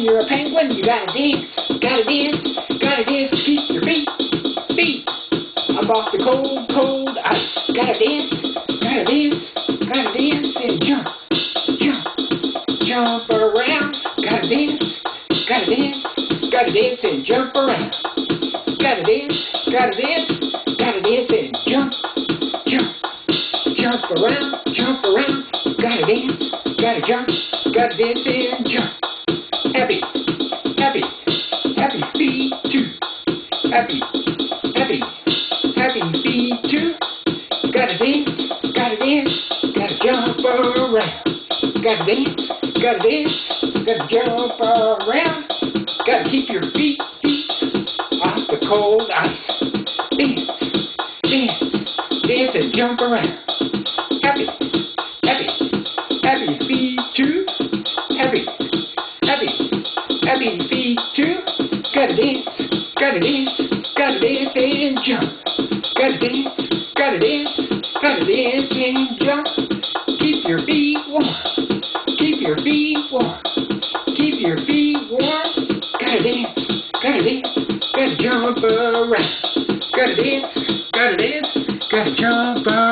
you're a penguin, you gotta dance, to keep your feet up off the cold, cold ice. Gotta dance, and jump around. Gotta dance, and jump around. Gotta dance, and jump around. Gotta dance, gotta dance and jump. Happy feet too. Happy feet too. Gotta dance, gotta jump around. Gotta dance, gotta jump around. Gotta keep your feet off the cold ice. Dance and jump around. Happy feet too. Happy feet too. Gotta dance and jump. Gotta dance and jump. Keep your feet warm. Keep your feet warm. Gotta dance, gotta jump around. Gotta dance, gotta jump around.